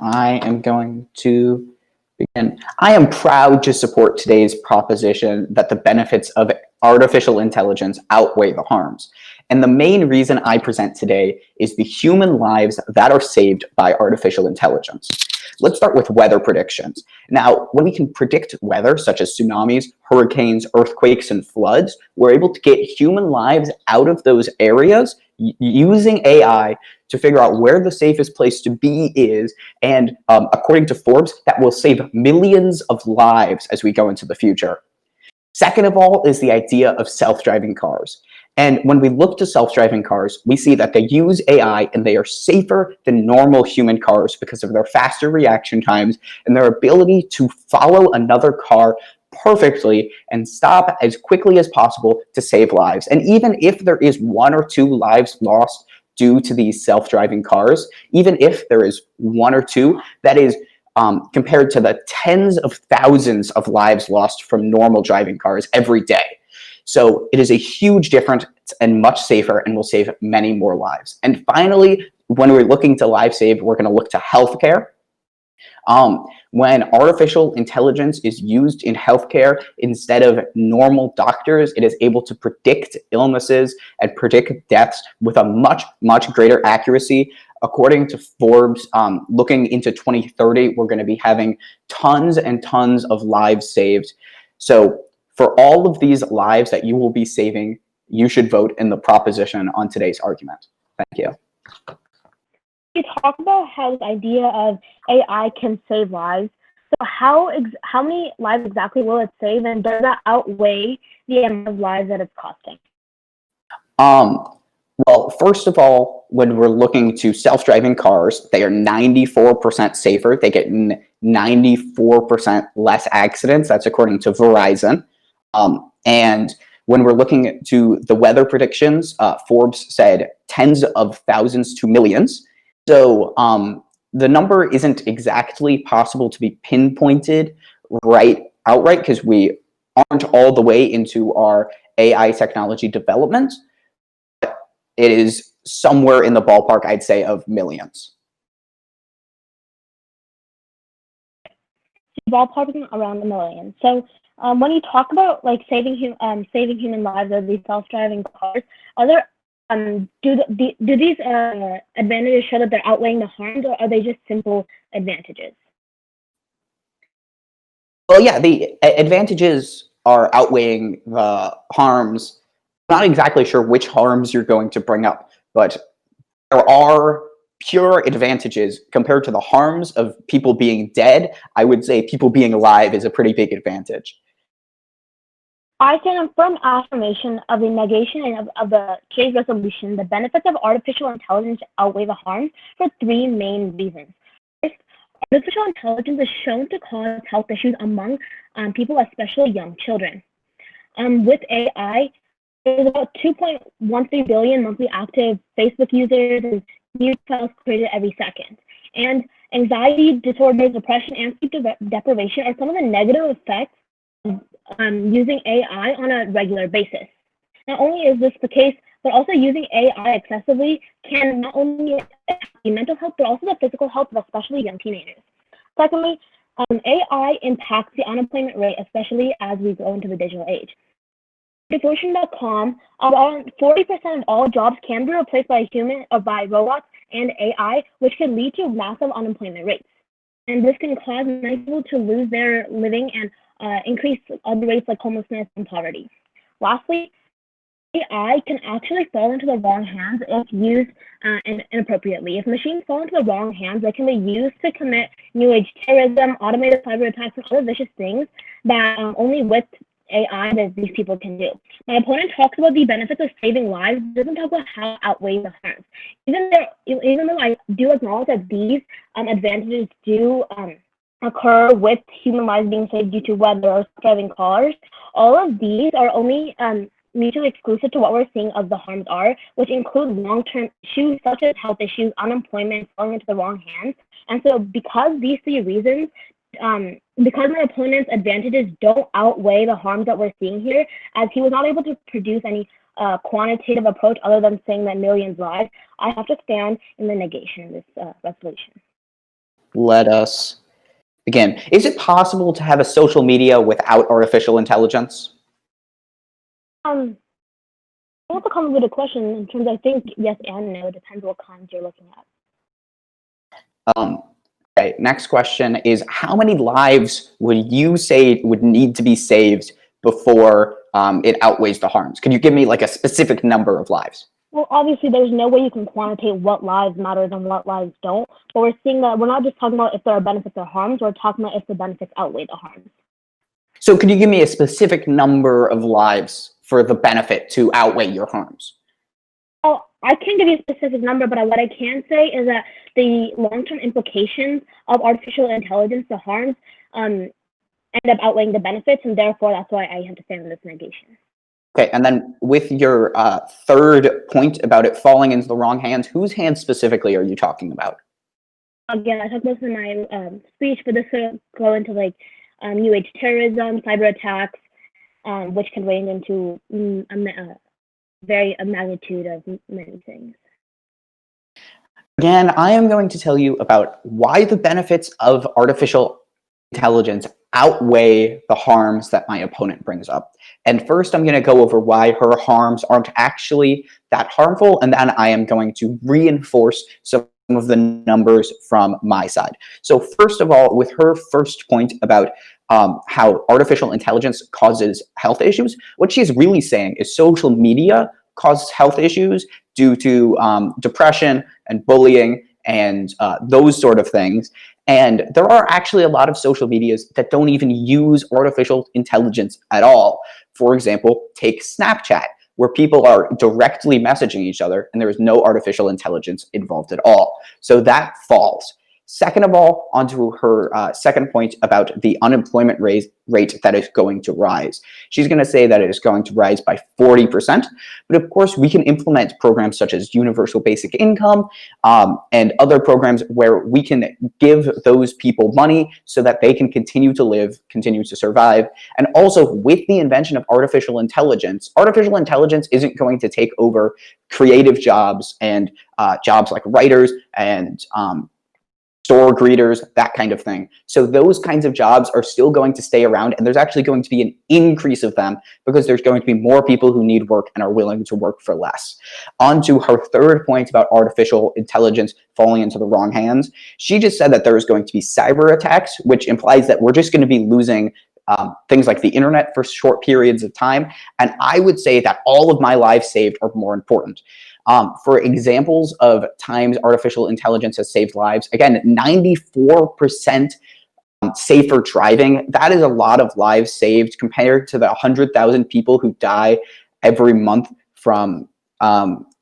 I am going to begin. I am proud to support today's proposition that the benefits of artificial intelligence outweigh the harms. And the main reason I present today is the human lives that are saved by artificial intelligence. Let's start with weather predictions. Now, when we can predict weather, such as tsunamis, hurricanes, earthquakes, and floods, we're able to get human lives out of those areas using AI to figure out where the safest place to be is. And according to Forbes, that will save millions of lives as we go into the future. Second of all is the idea of self-driving cars. And when we look to self-driving cars, we see that they use AI and they are safer than normal human cars because of their faster reaction times and their ability to follow another car perfectly and stop as quickly as possible to save lives. And even if there is 1 or 2 lives lost due to these self-driving cars, even if there is 1 or 2, that is compared to the tens of thousands of lives lost from normal driving cars every day. So it is a huge difference and much safer and will save many more lives. And finally, when we're looking to life save, we're going to look to healthcare. When artificial intelligence is used in healthcare instead of normal doctors, it is able to predict illnesses and predict deaths with a much, much greater accuracy. According to Forbes, looking into 2030, we're going to be having tons and tons of lives saved. So for all of these lives that you will be saving, you should vote in the proposition on today's argument. Thank you. You talk about how the idea of AI can save lives. So how many lives exactly will it save, and does that outweigh the amount of lives that it's costing? Well, first of all, when we're looking to self-driving cars, they are 94% safer. They get 94% less accidents. That's according to Verizon. And when we're looking to the weather predictions, Forbes said tens of thousands to millions. So the number isn't exactly possible to be pinpointed outright because we aren't all the way into our AI technology development. It is somewhere in the ballpark, I'd say, of millions. Ballparking around a million. So when you talk about like saving human lives or these self-driving cars, are there do these advantages show that they're outweighing the harms, or are they just simple advantages? Well, yeah, the advantages are outweighing the harms. I'm not exactly sure which harms you're going to bring up, but there are pure advantages compared to the harms of people being dead. I would say people being alive is a pretty big advantage. I can affirm affirmation of the negation of the case resolution. The benefits of artificial intelligence outweigh the harms for 3 main reasons. First, artificial intelligence is shown to cause health issues among people, especially young children. With AI, there's about 2.13 billion monthly active Facebook users and new files created every second. And anxiety disorders, depression, and sleep deprivation are some of the negative effects of using AI on a regular basis. Not only is this the case, but also using AI excessively can not only affect the mental health, but also the physical health of especially young teenagers. Secondly, AI impacts the unemployment rate, especially as we go into the digital age. Devotion.com, around 40% of all jobs can be replaced by human or by robots and AI, which can lead to massive unemployment rates. And this can cause many people to lose their living and increase other rates like homelessness and poverty. Lastly, AI can actually fall into the wrong hands if used inappropriately. If machines fall into the wrong hands, they can be used to commit new age terrorism, automated cyber attacks, and other vicious things that only with AI that these people can do. My opponent talks about the benefits of saving lives, doesn't talk about how it outweighs the harms. Even though I do acknowledge that these advantages do occur with human lives being saved due to weather or driving cars, all of these are only mutually exclusive to what we're seeing of the harms are, which include long-term issues such as health issues, unemployment, falling into the wrong hands. And so because these 3 reasons, because my opponent's advantages don't outweigh the harms that we're seeing here, as he was not able to produce any quantitative approach other than saying that millions lives, I have to stand in the negation of this resolution. let us begin. Is it possible to have a social media without artificial intelligence? That's a complicated question in terms of, I think yes and no. It depends what kinds you're looking at. Okay, next question is, how many lives would you say would need to be saved before it outweighs the harms? Could you give me like a specific number of lives? Well, obviously, there's no way you can quantitate what lives matter and what lives don't. But we're seeing that we're not just talking about if there are benefits or harms. We're talking about if the benefits outweigh the harms. So could you give me a specific number of lives for the benefit to outweigh your harms? Oh, I can't give you a specific number, but what I can say is that the long-term implications of artificial intelligence, the harms, end up outweighing the benefits, and therefore that's why I have to stand on this negation. Okay, and then with your third point about it falling into the wrong hands, whose hands specifically are you talking about? Again, I talked about this in my speech, but this could go into like new age terrorism, cyber attacks, which can range into a magnitude of many things. Again, I am going to tell you about why the benefits of artificial intelligence outweigh the harms that my opponent brings up. And first, I'm going to go over why her harms aren't actually that harmful, and then I am going to reinforce some of the numbers from my side. So first of all, with her first point about how artificial intelligence causes health issues, what she's really saying is social media causes health issues due to depression and bullying and those sort of things. And there are actually a lot of social medias that don't even use artificial intelligence at all. For example, take Snapchat, where people are directly messaging each other and there is no artificial intelligence involved at all. So that falls. Second of all, onto her second point about the unemployment rate that is going to rise. She's going to say that it is going to rise by 40%. But of course, we can implement programs such as universal basic income and other programs where we can give those people money so that they can continue to live, continue to survive. And also with the invention of artificial intelligence isn't going to take over creative jobs and jobs like writers and store greeters, that kind of thing. So those kinds of jobs are still going to stay around, and there's actually going to be an increase of them because there's going to be more people who need work and are willing to work for less. On to her third point about artificial intelligence falling into the wrong hands. She just said that there is going to be cyber attacks, which implies that we're just going to be losing things like the internet for short periods of time. And I would say that all of my lives saved are more important. For examples of times artificial intelligence has saved lives, again, 94% safer driving. That is a lot of lives saved compared to the 100,000 people who die every month from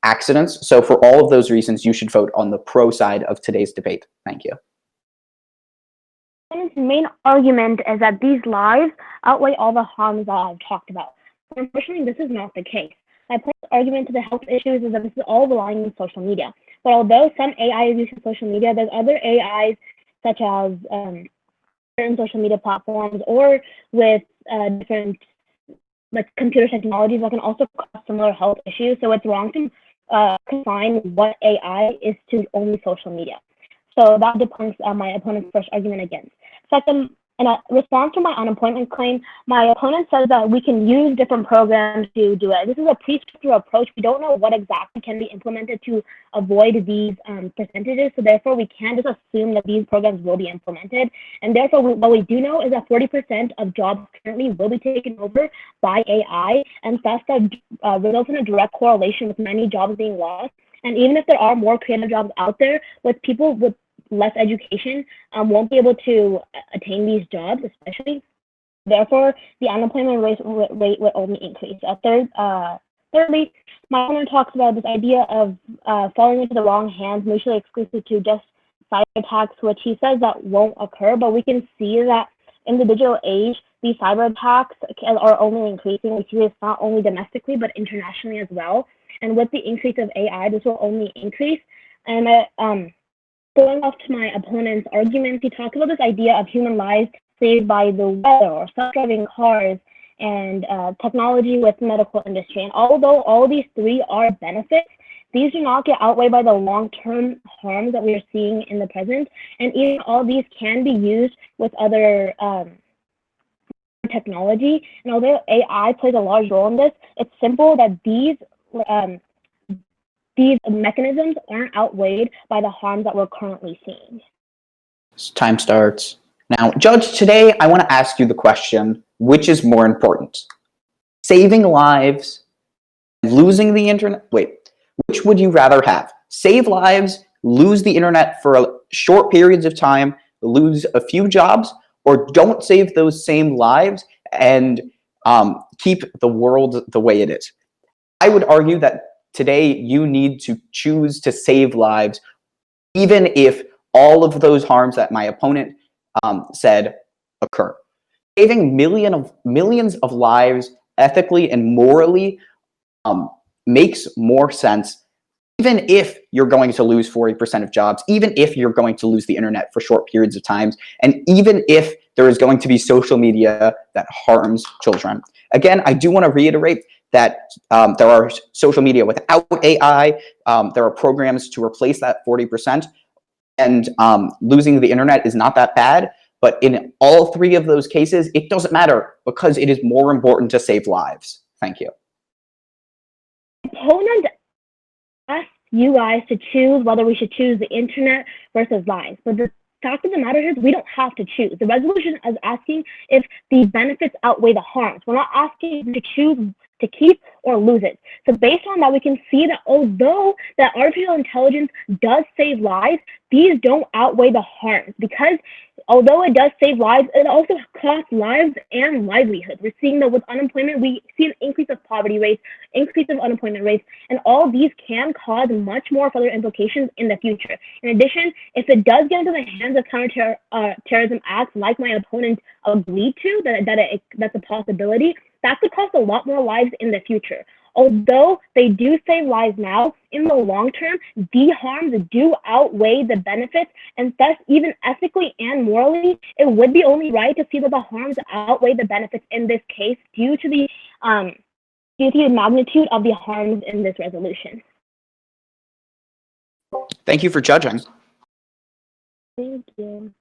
accidents. So for all of those reasons, you should vote on the pro side of today's debate. Thank you. His main argument is that these lives outweigh all the harms that I've talked about. Unfortunately, this is not the case. My opponent's argument to the health issues is that this is all relying on social media. But although some AI is using social media, there's other AIs such as certain social media platforms or with different like computer technologies that can also cause similar health issues. So it's wrong to confine what AI is to only social media. So that debunks my opponent's first argument against. Second, in a response to my unemployment claim, my opponent says that we can use different programs to do it. This is a prescriptive approach. We don't know what exactly can be implemented to avoid these percentages. So therefore, we can't just assume that these programs will be implemented. And therefore, what we do know is that 40% of jobs currently will be taken over by AI. And thus, that results in a direct correlation with many jobs being lost. And even if there are more creative jobs out there, with people with less education won't be able to attain these jobs, especially. Therefore, the unemployment rate will only increase. Thirdly, my opponent talks about this idea of falling into the wrong hands, mutually exclusive to just cyber attacks, which he says that won't occur, but we can see that in the digital age, these cyber attacks are only increasing. We see this not only domestically, but internationally as well. And with the increase of AI, this will only increase. And going off to my opponent's argument, he talked about this idea of human lives saved by the weather or self-driving cars and technology with medical industry. And although all these three are benefits, these do not get outweighed by the long-term harms that we are seeing in the present, and even all these can be used with other technology. And although AI plays a large role in this, it's simple that these mechanisms aren't outweighed by the harms that we're currently seeing. Time starts. Now, Judge, today I want to ask you the question, which is more important? Saving lives and losing the internet? Wait, which would you rather have? Save lives, lose the internet for short periods of time, lose a few jobs, or don't save those same lives and keep the world the way it is? I would argue that today you need to choose to save lives, even if all of those harms that my opponent said occur. Saving millions of lives ethically and morally makes more sense, even if you're going to lose 40% of jobs, even if you're going to lose the internet for short periods of time, and even if there is going to be social media that harms children. Again, I do want to reiterate that there are social media without AI. There are programs to replace that 40%. And losing the internet is not that bad. But in all three of those cases, it doesn't matter because it is more important to save lives. Thank you. Opponents ask you guys to choose whether we should choose the internet versus lives. But the fact of the matter is we don't have to choose. The resolution is asking if the benefits outweigh the harms. We're not asking to choose to keep or lose it. So based on that, we can see that although that artificial intelligence does save lives, these don't outweigh the harms, because although it does save lives, it also costs lives and livelihood. We're seeing that with unemployment, we see an increase of poverty rates, increase of unemployment rates, and all these can cause much more further implications in the future. In addition, if it does get into the hands of counterterrorism acts like my opponent agreed to, that's a possibility, that could cost a lot more lives in the future. Although they do save lives now, in the long term, the harms do outweigh the benefits, and thus, even ethically and morally, it would be only right to see that the harms outweigh the benefits in this case due to the magnitude of the harms in this resolution. Thank you for judging. Thank you.